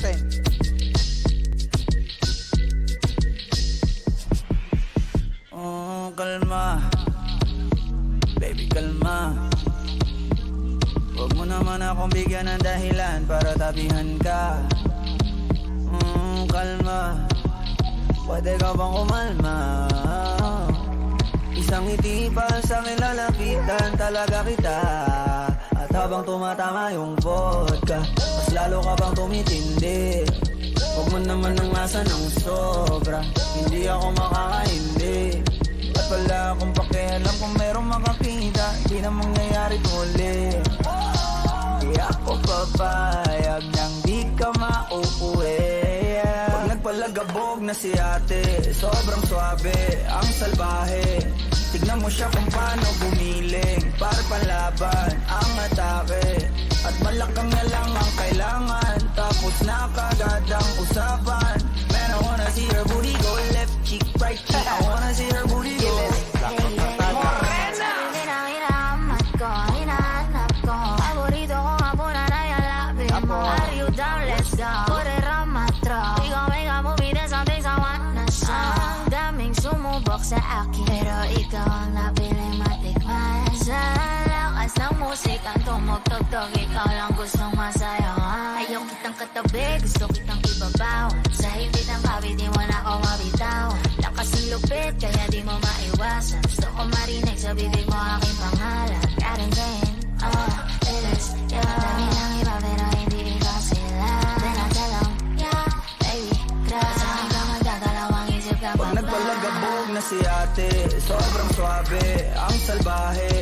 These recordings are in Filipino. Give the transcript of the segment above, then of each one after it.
natin. Kalma, baby kalma. Huwag mo naman akong bigyan ng dahilan para tabihan ka. Kalma, pwede ka bang kumalma? Isang ngiti pa sa akin lalapitan talaga kita. At habang tumatama yung vodka, mas lalo ka bang tumitindi. Huwag mo naman nang asa ng sobra, hindi ako makakaindi. At wala akong pakialam kung merong makakita, di na mangyayari ulit. Di ako papayag nang di ka mauuwi. Pag nagpalagabog na si ate, sobrang swabe, ang salbahe. Tignan mo siya kung paano gumiling, para panlaban ang atake. At malakang na lang ang kailangan, tapos na kagad ang usapan. Man, I wanna see her booty go left cheek, right cheek. I wanna see her booty go Are you down? Let's go. Put it on my throat. We gon' make a movie, there's some things I wanna show. Ang daming sumubok sa akin, pero ikaw ang napiling matikman. Sa lakas ng musikang tumugtog-tog, ikaw lang gustong masayawan. Ayaw kitang katabi, gusto kitang ibabaw. Sa higpit ng kabi, di mo na ako mabitaw. Lakas ng lupit, kaya di mo maiwasan. Gusto ko marinig sa bibig mo aking pangalan. Karen Jane, it is, yeah. Dami ng iba, pero hindi ikaw sila. Then I tell them, yeah, baby, cry. Sa akin ka magdadalawang isip ka pa ba? Pag nagpalagabog na si ate, sobrang swabe, ang salbahe.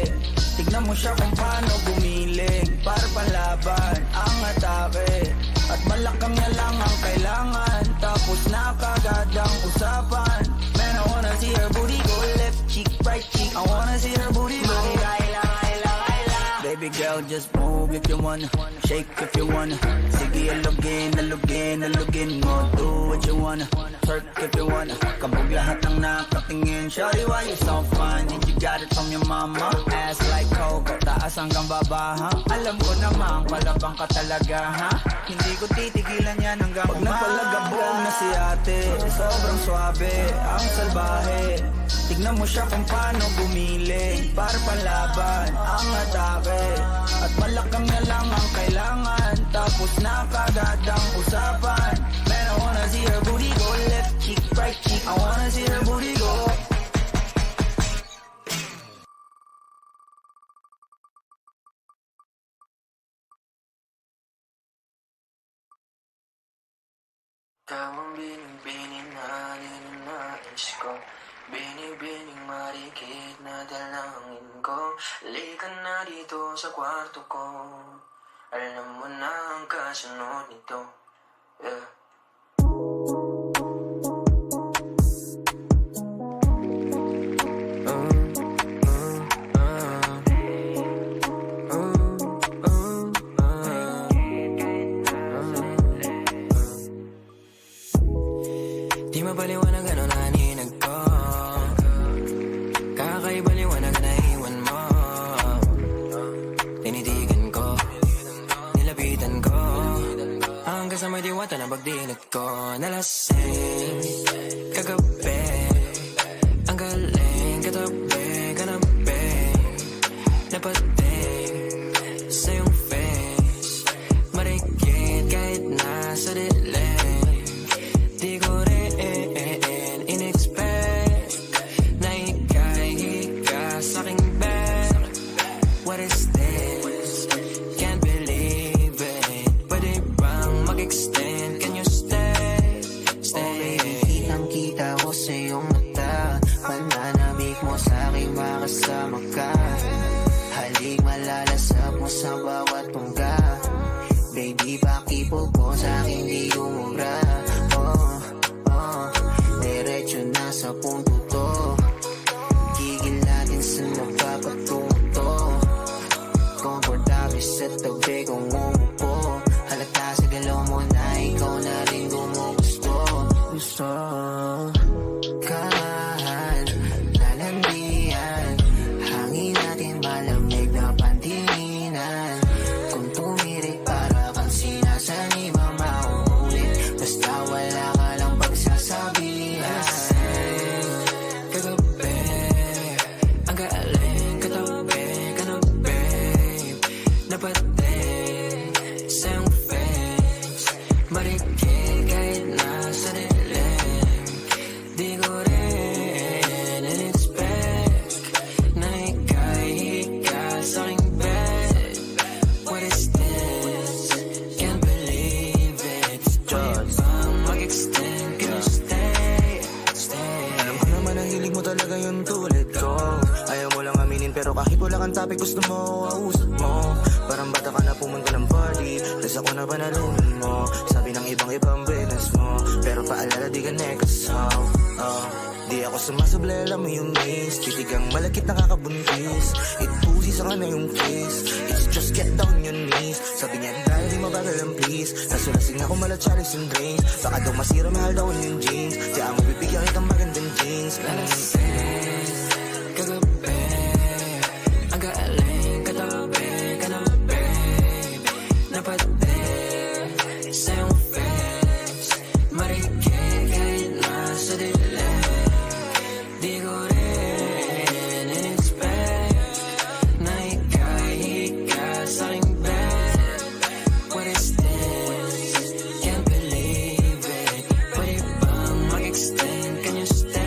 Tignan mo siya kung paano gumiling, para panlaban ang atake. At malakang na lang ang kailangan, tapos na kagad ang usapan. Man, I wanna see her booty go left cheek, right cheek. I wanna see her booty go. Baby girl, just move if you wanna, shake if you wanna. Sige, alugin, alugin, alugin mo. Do what you wanna, twerk if you wanna. Kabog lahat ng nakatingin. Shawty, why you so fine? And you got it from your mama. Ass like coco, taas hanggang baba, ha? Alam ko naman, palabang ka talaga, ha? Hindi ko titigilan yan hanggang pag nagpalagabog na si ate, sobrang swabe, ang salbahe. Tignan mo siya kung paano gumiling, para panlaban ang atake. At malakang na lang ang kailangan, tapos na kagad ang usapan. Man, I wanna see her booty go left cheek, right cheek. I wanna see her booty go. Tawang bining-bining na ninanais ko, binibining marikit na dalangin ko. Halika na dito sa kwarto ko, alam mo na ang kasunod nito, yeah. Di mapaliwanag ano naninag ko, kakaibaliwanag na iwan mo. Tinitigan ko, nilapitan ko, hanggang sa may diwata na pagdilat ko. Nalasing, kagabi, ang galing, katabi, kanabi, napating sa iyong face, marikit kahit nasa dilim. Di ko rin in-expect na ika'y hika sa'king bed. What is this? Can't believe it. Pwede bang mag-extend? Can you stay? Stay. Kitang-kita ko sa iyong mata, pananamig mo sa'king makasama ka. Halik malalasap mo sa bawat tungga. Baby, pakipog ko sa'king di umubra. Diretso na sa punto to, gigil natin sa napapatungo to. Komportable sa tabi kong umupo, halata sa galaw mo na ikaw na rin gumugusto. Gusto kahan, lalandian, hangin natin malamig na pantinginan. Kung tumirik para kang sinasanib ang mauuli. talaga yung tulad ko. Ayaw mo lang aminin pero kahit wala kang topic gusto mo kausap mo. Parang bata ka na pumunta ng party, tas ako na panalunan mo. Sabi ng ibang business mo, pero paalala di ka nekasaw. Di ako sumasablay, alam mo yung miss. Titigang malakit nakakabuntis. It pussy sa na yung face. It's just get down your knees. Sabi niya dahil di mabagal ang please. Nasulasing ako mala chalice yung drinks. Baka daw masira mahal daw yung jeans. Di ako bibigyan kitang magandang jeans. Kagabi, ang galing katabi ka na babe. Napati sa iyong face. Marikit kahit nasa dilim. Di ko rin in-expect na hika sa aking bed. What is this? Can't believe it. Pwede bang mag-extend? Can you stay?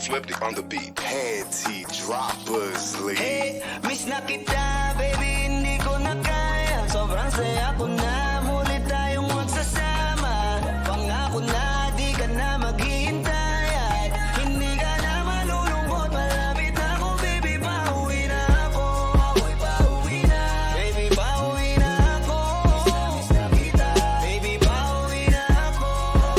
Flipped it on the beat. Panty droppers, lady. Hey, miss na kita, baby, hindi ko na kaya. Sobrang saya ko na, muli tayong magsasama. Pangako na, di ka na maghihintay. At hindi ka na malulungkot, malapit na ako, baby, pauwi na ako. Ako'y pauwi na, baby, pauwi na ako. Miss na kita, baby, pauwi na ako.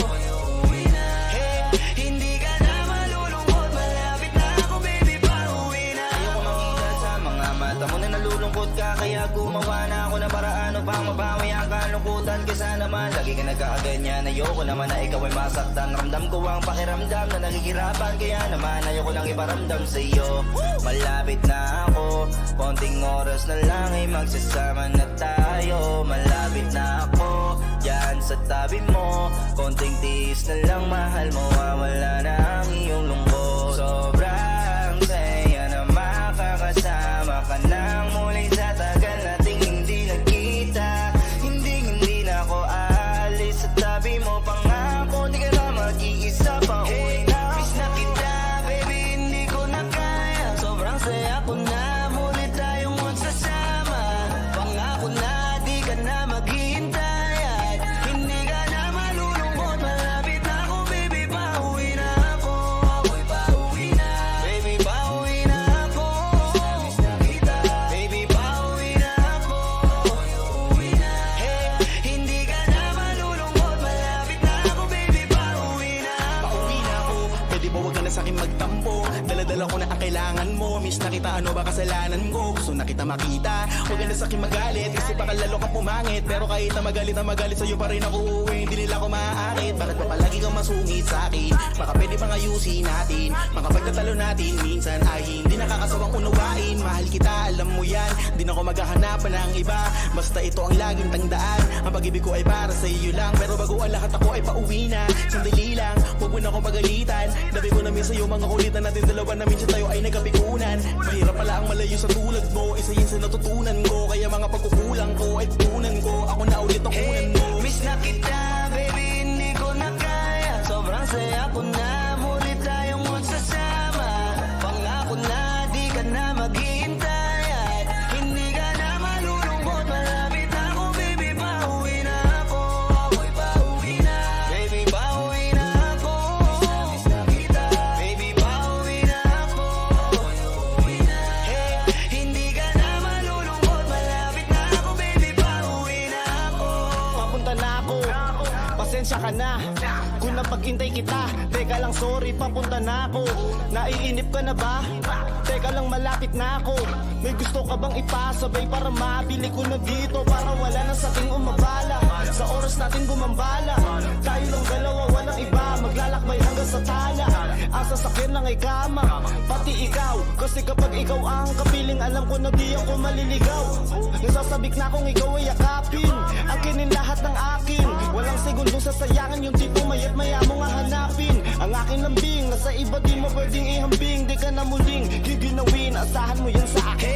Ako'y uuwi na. Hey, hindi ka na malulungkot, malapit na ako, baby, pauwi na ako. Ayoko makita sa mga mata mo na nalulungkot ka, kaya gumawa na ako ng paraan upang mabawi ang kalungkutan. Kesa naman, lagi ka nagkakaganyan. Ayoko naman na ikaw ay masaktan. Ramdam ko ang pakiramdam na nakikirapan. Kaya naman, ayoko lang iparamdam sa iyo. Malapit na ako, konting oras na lang ay magsasama na tayo. Malapit na ako, yan sa tabi mo. Konting tiis na lang, mahal mo, wala na ang iyong lungkot. Sobrang saya na makakasama ka nang muli sa tagal nating hindi nagkita. Hindi na ako aalis sa tabi mo. Pangako, di ka na mag-iisa pa uwi na. Miss na kita, baby, hindi ko na kaya. Sobrang saya ko na, muli tayong magsasama. Pangako na, di ka na maghihintay. At hindi ka na malulungkot, malapit na ako, baby, pauwi na ako. Ako'y pauwi na, baby, pauwi na ako. Miss na kita, baby, pauwi na ako. Ako'y uuwi na. Hey, hindi ka na malulungkot, malapit na ako, baby, pauwi na ako. Pauwi na ako, pwede ba wag ka na sa'kin magtampo? Dala-dala ko na ang kailangan mo. Miss na kita, ano ba kasalanan ko? Gusto na kita makita, wag ka na sa'kin magalit. Kasi baka lalo kang pumangit. Pero kahit na magalit sa'yo pa rin ako uuwi. Hindi nila ako maaakit. Bakit ba palagi kang masungit sa'kin? Baka pwede bang ayusin natin? Mga pagtatalo natin minsan ay hindi nakakasawang unawain. Mahal kita, alam mo yan. Di na ako maghahanapan ng iba. Basta ito ang laging tandaan. Ang pag-ibig ko ay para sa iyo lang. Pero bago ang lahat ako ay pauwi na. Sandali lang, huwag mo na akong pagalitan. Dabi ko namin sa'yo mga kulitan natin dalawa na minsan tayo ay nagkapikunan. Mahirap pala ang malayo sa tulad mo. Isa yun sa natutunan ko. Kaya mga pagkukulang ko ay tutunan ko. Ako na ulit ang kunan mo. Miss na kita, baby, hindi ko na kaya. Sobrang saya ko na, muli tayong magsasama. Pangako na, di ka na maghihintay. At hindi ka na malulungkot, malapit na ako, baby, pauwi na ako. Ako'y pauwi na, baby, pauwi na ako. Miss na kita, baby, pauwi na ako. Ako'y uuwi na. Hey, hindi ka na malulungkot, malapit na ako, baby, pauwi na ako. Papunta na ako, pasensya ka na kung napaghintay kita. Teka lang, sorry, papunta na ako. Naiinip ka na ba? Teka lang, malapit na ako. May gusto ka bang ipasabay para mabili ko na dito? Para wala na sa ating umabala. Sa oras natin gumambala. Tayo lang dalawa, walang iba. Maglalakbay hanggang sa tala. Ang sasakyan lang ay kama, pati ikaw. Kasi kapag ikaw ang kapiling, alam ko na di ako maliligaw. Nasasabik na kung ikaw ay yakapin. Akinin lahat ng akin. Walang segundong sasayangan yung tipo mayat maya mo nga hanapin. Ang aking lambing, nasa iba di mo pwedeng ihambing. Di ka na muling, hindi asahan mo yun sa akin.